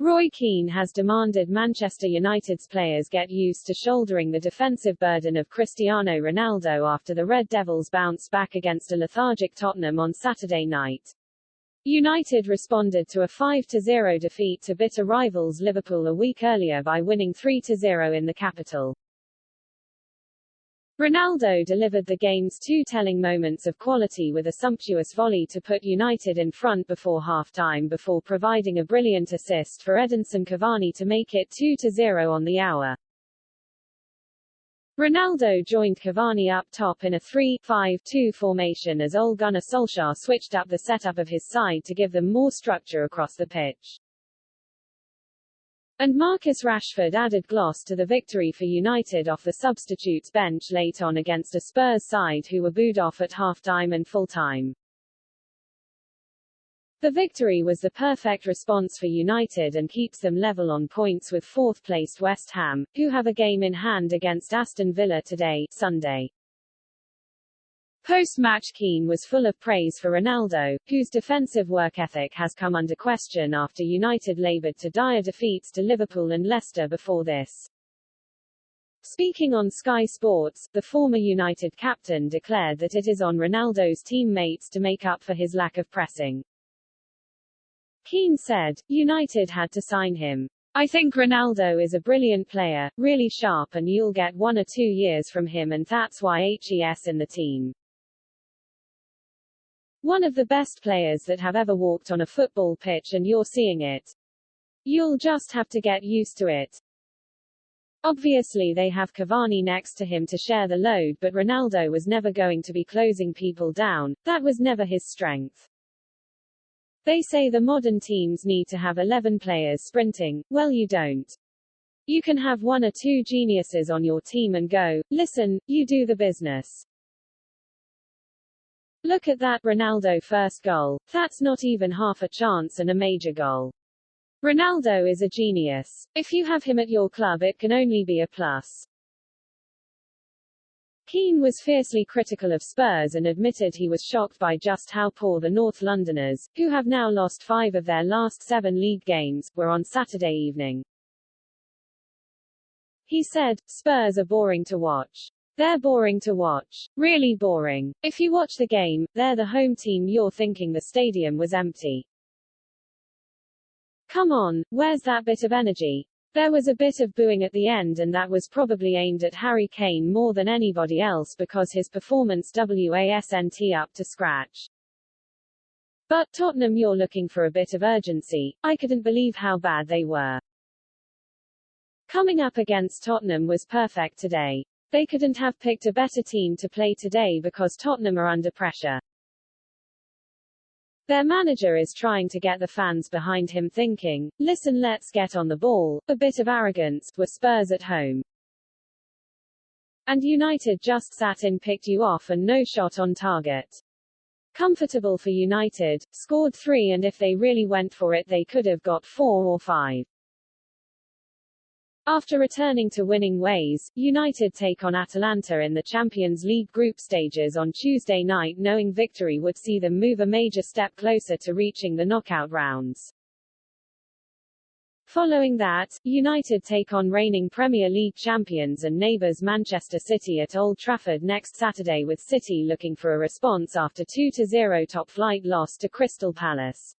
Roy Keane has demanded Manchester United's players get used to shouldering the defensive burden of Cristiano Ronaldo after the Red Devils bounced back against a lethargic Tottenham on Saturday night. United responded to a 5-0 defeat to bitter rivals Liverpool a week earlier by winning 3-0 in the capital. Ronaldo delivered the game's two telling moments of quality with a sumptuous volley to put United in front before half-time before providing a brilliant assist for Edinson Cavani to make it 2-0 on the hour. Ronaldo joined Cavani up top in a 3-5-2 formation as Ole Gunnar Solskjaer switched up the setup of his side to give them more structure across the pitch. And Marcus Rashford added gloss to the victory for United off the substitutes bench late on against a Spurs side who were booed off at half-time and full-time. The victory was the perfect response for United and keeps them level on points with fourth-placed West Ham, who have a game in hand against Aston Villa today, Sunday. Post-match Keane was full of praise for Ronaldo, whose defensive work ethic has come under question after United laboured to dire defeats to Liverpool and Leicester before this. Speaking on Sky Sports, the former United captain declared that it is on Ronaldo's teammates to make up for his lack of pressing. Keane said, "United had to sign him. I think Ronaldo is a brilliant player, really sharp, and you'll get 1 or 2 years from him, and that's why he's in the team. One of the best players that have ever walked on a football pitch, and you're seeing it. You'll just have to get used to it. Obviously they have Cavani next to him to share the load, but Ronaldo was never going to be closing people down, that was never his strength. They say the modern teams need to have 11 players sprinting, well you don't. You can have 1 or 2 geniuses on your team and go, listen, you do the business. Look at that Ronaldo first goal, that's not even half a chance and a major goal. Ronaldo is a genius. If you have him at your club it can only be a plus." Keane was fiercely critical of Spurs and admitted he was shocked by just how poor the North Londoners, who have now lost 5 of their last 7 league games, were on Saturday evening. He said, "Spurs are boring to watch. They're boring to watch. Really boring. If you watch the game, they're the home team, you're thinking the stadium was empty. Come on, where's that bit of energy? There was a bit of booing at the end and that was probably aimed at Harry Kane more than anybody else because his performance wasn't up to scratch. But Tottenham, you're looking for a bit of urgency. I couldn't believe how bad they were. Coming up against Tottenham was perfect today. They couldn't have picked a better team to play today because Tottenham are under pressure. Their manager is trying to get the fans behind him thinking, listen, let's get on the ball, a bit of arrogance, were Spurs at home. And United just sat in, picked you off and no shot on target. Comfortable for United, scored 3 and if they really went for it they could have got 4 or 5. After returning to winning ways, United take on Atalanta in the Champions League group stages on Tuesday night, knowing victory would see them move a major step closer to reaching the knockout rounds. Following that, United take on reigning Premier League champions and neighbours Manchester City at Old Trafford next Saturday, with City looking for a response after 2-0 top-flight loss to Crystal Palace.